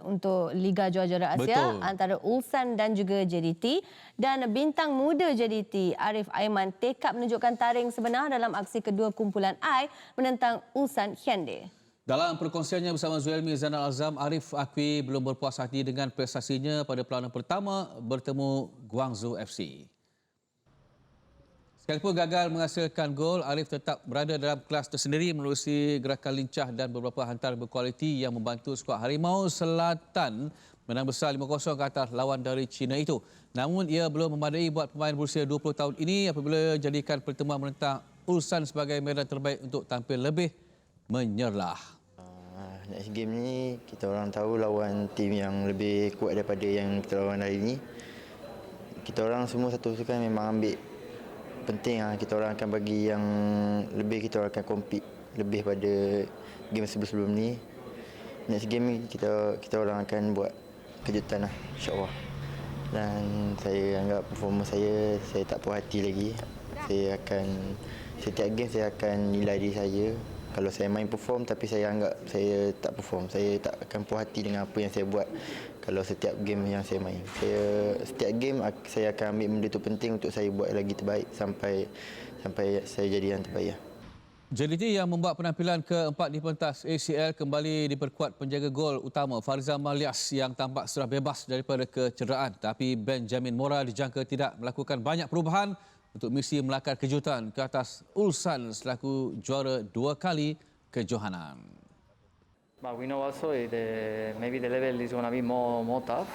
untuk Liga Juara Asia. Betul. Antara Ulsan dan juga JDT. Dan bintang muda JDT Arif Aiman tekad menunjukkan taring sebenar dalam aksi kedua kumpulan I menentang Ulsan Hyundai. Dalam perkongsiannya bersama Zuelmi Zainal Azam, Arif akui belum berpuas hati dengan prestasinya pada perlawanan pertama bertemu Guangzhou FC. Sekalipun gagal menghasilkan gol, Arif tetap berada dalam kelas tersendiri menerusi gerakan lincah dan beberapa hantaran berkualiti yang membantu skuad Harimau Selatan menang besar 5-0 ke atas lawan dari China itu. Namun ia belum memadai buat pemain berusia 20 tahun ini apabila jadikan pertemuan menentang Ulsan sebagai medan terbaik untuk tampil lebih menyerlah. Next game ni kita orang tahu lawan tim yang lebih kuat daripada yang kita lawan hari ini. Kita orang semua satu pasukan memang ambil penting kita orang akan bagi yang lebih, kita orang akan compete lebih pada game sebelum ni. Next game ni kita orang akan buat kejutan insya-Allah. Dan saya anggap performa saya tak puas hati lagi. Saya akan setiap game saya akan nilai diri saya. Kalau saya main perform tapi saya anggap saya tak perform, saya tak akan puas hati dengan apa yang saya buat kalau setiap game yang saya main. Setiap game saya akan ambil benda itu penting untuk saya buat lagi terbaik sampai saya jadi yang terbaik. JDT yang membuat penampilan keempat di pentas ACL kembali diperkuat penjaga gol utama Farizal Malias yang tampak sudah bebas daripada kecederaan. Tapi Benjamin Mora dijangka tidak melakukan banyak perubahan untuk misi melakar kejutan ke atas Ulsan selaku juara 2 kali kejohanan. But we know also maybe the level is going to be more tough.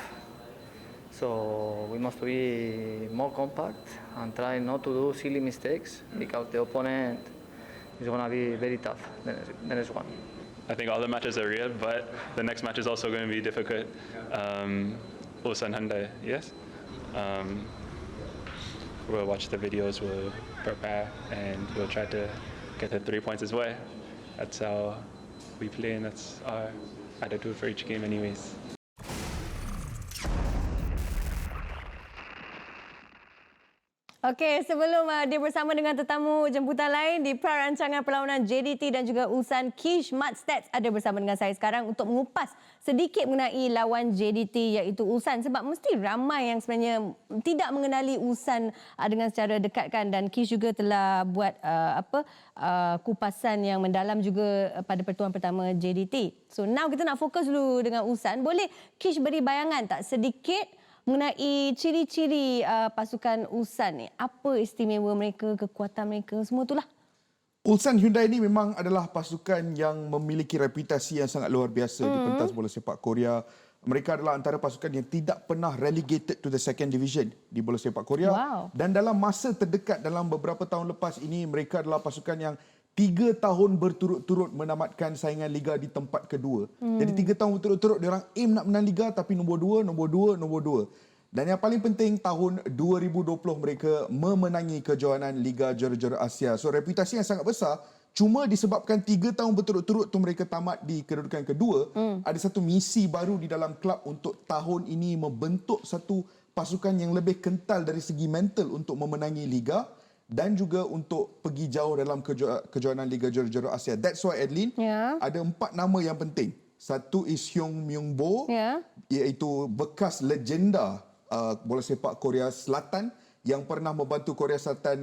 So we must be more compact and try not to do silly mistakes because the opponent is going to be very tough, the next one. I think all the matches are real, but the next match is also going to be difficult. Ulsan Hyundai, yes. We'll watch the videos, we'll prepare, and we'll try to get the 3 points as well. That's how we play, and that's our attitude for each game anyways. Okey, sebelum dia bersama dengan tetamu jemputan lain di perancangan perlawanan JDT dan juga Ulsan, Kish Matstats ada bersama dengan saya sekarang untuk mengupas sedikit mengenai lawan JDT iaitu Ulsan, sebab mesti ramai yang sebenarnya tidak mengenali Ulsan dengan secara dekat kan, dan Kish juga telah buat kupasan yang mendalam juga pada pertemuan pertama JDT. So now kita nak fokus dulu dengan Ulsan. Boleh Kish beri bayangan tak sedikit mengenai ciri-ciri pasukan Ulsan ni? Apa istimewa mereka, kekuatan mereka, semua itulah. Ulsan Hyundai ini memang adalah pasukan yang memiliki reputasi yang sangat luar biasa di pentas bola sepak Korea. Mereka adalah antara pasukan yang tidak pernah relegated to the second division di bola sepak Korea. Wow. Dan dalam masa terdekat, dalam beberapa tahun lepas ini, mereka adalah pasukan yang 3 tahun berturut-turut menamatkan saingan Liga di tempat kedua. Jadi 3 tahun berturut-turut diorang aim nak menang Liga tapi nombor 2, nombor 2, nombor 2. Dan yang paling penting tahun 2020 mereka memenangi kejohanan Liga Juara-Juara Asia. So reputasi yang sangat besar, cuma disebabkan 3 tahun berturut-turut tu mereka tamat di kedudukan kedua, ada satu misi baru di dalam klub untuk tahun ini membentuk satu pasukan yang lebih kental dari segi mental untuk memenangi Liga dan juga untuk pergi jauh dalam kejohanan Liga Juara-Juara Asia. That's why, Adeline, ada 4 nama yang penting. Satu is Hyung Myung Bo, iaitu bekas legenda bola sepak Korea Selatan yang pernah membantu Korea Selatan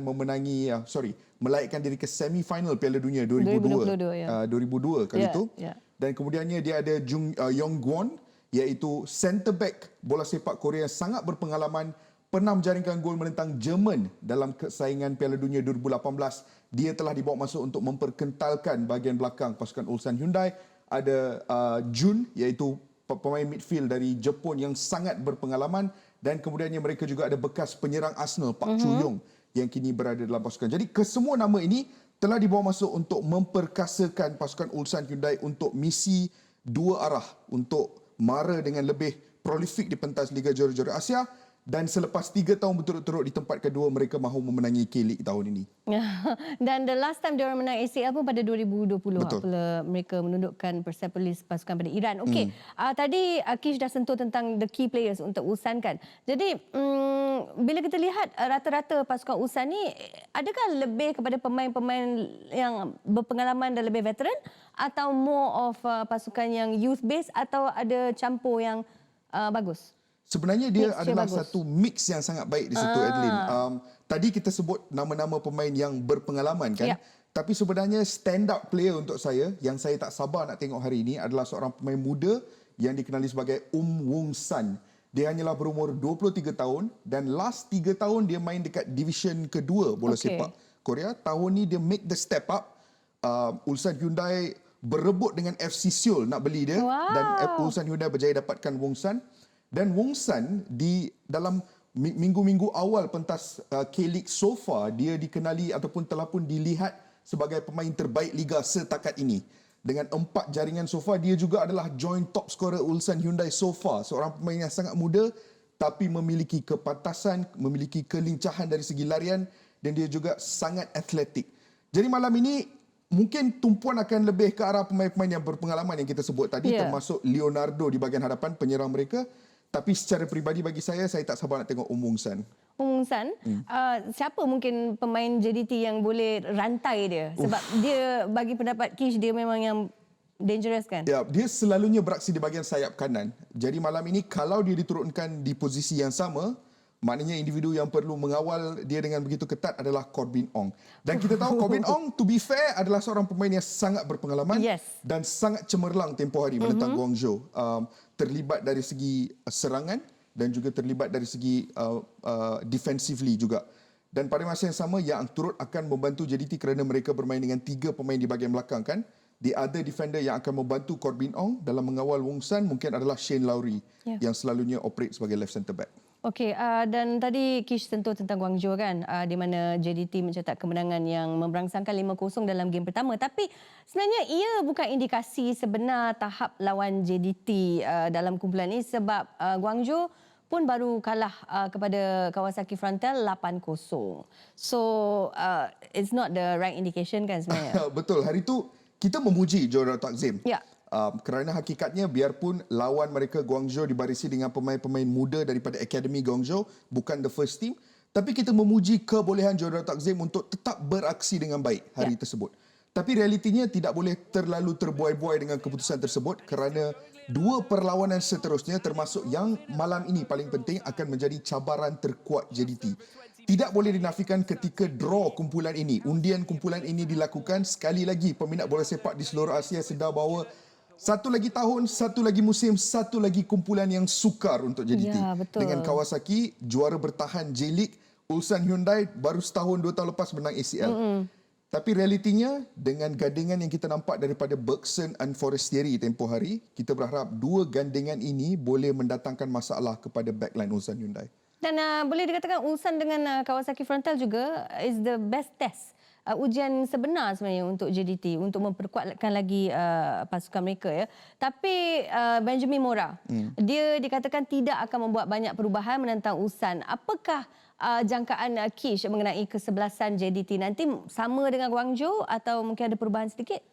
melaikkan diri ke semi-final Piala Dunia 2002 kali itu. Dan kemudiannya dia ada Yong Gwon, iaitu centre back bola sepak Korea sangat berpengalaman, pernah menjaringkan gol menentang Jerman dalam saingan Piala Dunia 2018. Dia telah dibawa masuk untuk memperkentalkan bahagian belakang pasukan Ulsan Hyundai. Ada Jun, iaitu pemain midfield dari Jepun yang sangat berpengalaman. Dan kemudiannya mereka juga ada bekas penyerang Arsenal, Park Chu-yong, yang kini berada dalam pasukan. Jadi kesemua nama ini telah dibawa masuk untuk memperkasakan pasukan Ulsan Hyundai untuk misi 2 arah, untuk mara dengan lebih prolific di pentas Liga Juara-Juara Asia. Dan selepas 3 tahun berturut-turut di tempat kedua, mereka mahu memenangi K-League tahun ini. Dan the last time diorang menang ACL pun pada 2020. Apabila mereka menundukkan Persepolis pasukan pada Iran. Okey, tadi Kish dah sentuh tentang the key players untuk Ulsan kan. Jadi bila kita lihat rata-rata pasukan Ulsan ni, adakah lebih kepada pemain-pemain yang berpengalaman dan lebih veteran atau more of pasukan yang youth based atau ada campur yang bagus? Sebenarnya dia Mixture adalah bagus. satu mix yang sangat baik di situ, Adeline. Tadi kita sebut nama-nama pemain yang berpengalaman kan. Ya. Tapi sebenarnya stand up player untuk saya yang saya tak sabar nak tengok hari ini adalah seorang pemain muda yang dikenali sebagai Wong San. Dia hanyalah berumur 23 tahun dan last 3 tahun dia main dekat division kedua bola sepak Korea. Tahun ni dia make the step up. Ulsan Hyundai berebut dengan FC Seoul nak beli dia dan Ulsan Hyundai berjaya dapatkan Wong San. Dan Wong San di dalam minggu-minggu awal pentas K-League so far, dia dikenali ataupun telah pun dilihat sebagai pemain terbaik liga setakat ini. Dengan 4 jaringan so far, dia juga adalah joint top scorer Ulsan Hyundai so far. Seorang pemain yang sangat muda tapi memiliki kepantasan, memiliki kelincahan dari segi larian dan dia juga sangat atletik. Jadi malam ini mungkin tumpuan akan lebih ke arah pemain-pemain yang berpengalaman yang kita sebut tadi, termasuk Leonardo di bahagian hadapan penyerang mereka. Tapi secara peribadi bagi saya tak sabar nak tengok Wong San. Wong San, siapa mungkin pemain JDT yang boleh rantai dia? Sebab dia bagi pendapat Kish, dia memang yang dangerous kan? Ya, dia selalunya beraksi di bahagian sayap kanan. Jadi malam ini kalau dia diturunkan di posisi yang sama, maknanya individu yang perlu mengawal dia dengan begitu ketat adalah Corbin Ong. Dan kita tahu Corbin Ong, to be fair, adalah seorang pemain yang sangat berpengalaman dan sangat cemerlang tempoh hari menentang Guangzhou. Terlibat dari segi serangan dan juga terlibat dari segi defensively juga. Dan pada masa yang sama, yang turut akan membantu JDT kerana mereka bermain dengan 3 pemain di bahagian belakang kan. The other defender yang akan membantu Corbin Ong dalam mengawal Wong San mungkin adalah Shane Lowry yang selalunya operate sebagai left centre back. Okey, dan tadi Kish sentuh tentang Guangzhou kan, di mana JDT mencetak kemenangan yang memberangsangkan 5-0 dalam game pertama. Tapi sebenarnya ia bukan indikasi sebenar tahap lawan JDT dalam kumpulan ini sebab Guangzhou pun baru kalah kepada Kawasaki Frontale 8-0. So, it's not the right indication kan sebenarnya? Betul, hari itu kita memuji Jordan Takzim. Ya. Kerana hakikatnya biarpun lawan mereka Guangzhou dibarisi dengan pemain-pemain muda daripada Akademi Guangzhou, bukan the first team, tapi kita memuji kebolehan Jordan Takzim untuk tetap beraksi dengan baik hari tersebut. Tapi realitinya tidak boleh terlalu terbuai-buai dengan keputusan tersebut kerana 2 perlawanan seterusnya termasuk yang malam ini paling penting akan menjadi cabaran terkuat JDT. Tidak boleh dinafikan ketika draw kumpulan ini, undian kumpulan ini dilakukan, sekali lagi peminat bola sepak di seluruh Asia sedar bahawa satu lagi tahun, satu lagi musim, satu lagi kumpulan yang sukar untuk JDT. Ya, betul. Dengan Kawasaki, juara bertahan J-League, Ulsan Hyundai baru setahun 2 tahun lepas menang ACL. Tapi realitinya, dengan gandingan yang kita nampak daripada Bergson and Forestieri tempoh hari, kita berharap 2 gandingan ini boleh mendatangkan masalah kepada backline Ulsan Hyundai. Dan boleh dikatakan Ulsan dengan Kawasaki Frontale juga is the best test. Ujian sebenar sebenarnya untuk JDT untuk memperkuatkan lagi pasukan mereka ya. Tapi Benjamin Mora, dia dikatakan tidak akan membuat banyak perubahan menentang Ulsan. Apakah jangkaan Kish mengenai kesebelasan JDT nanti sama dengan Guangzhou atau mungkin ada perubahan sedikit?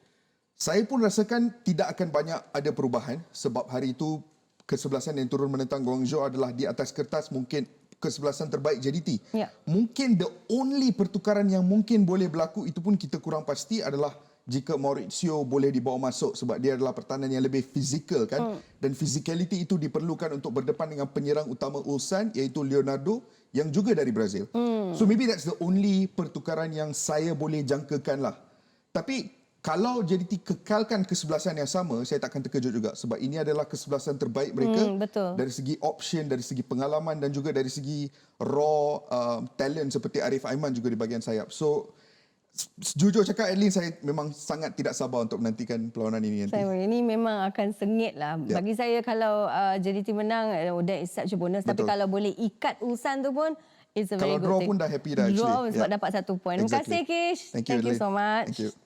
Saya pun rasakan tidak akan banyak ada perubahan sebab hari itu kesebelasan yang turun menentang Guangzhou adalah di atas kertas mungkin kesebelasan terbaik JDT. Ya. Mungkin the only pertukaran yang mungkin boleh berlaku itu pun kita kurang pasti adalah jika Mauricio boleh dibawa masuk sebab dia adalah pertahanan yang lebih fizikal kan. Dan physicality itu diperlukan untuk berdepan dengan penyerang utama Ulsan iaitu Leonardo yang juga dari Brazil. So maybe that's the only pertukaran yang saya boleh jangkakan lah. Tapi kalau JDT kekalkan kesebelasan yang sama, saya takkan terkejut juga sebab ini adalah kesebelasan terbaik mereka dari segi option, dari segi pengalaman dan juga dari segi raw talent seperti Arif Aiman juga di bahagian sayap. So jujur cakap Adeline, saya memang sangat tidak sabar untuk menantikan perlawanan ini nanti. Ini memang akan sengit lah. Bagi saya kalau JDT menang, that is such a bonus. Tapi kalau boleh ikat Ulsan tu pun, it's a very good thing. Kalau draw pun dah happy dah actually. Draw sebab dapat 1 point. Terima kasih Kish. Thank you so much. Thank you.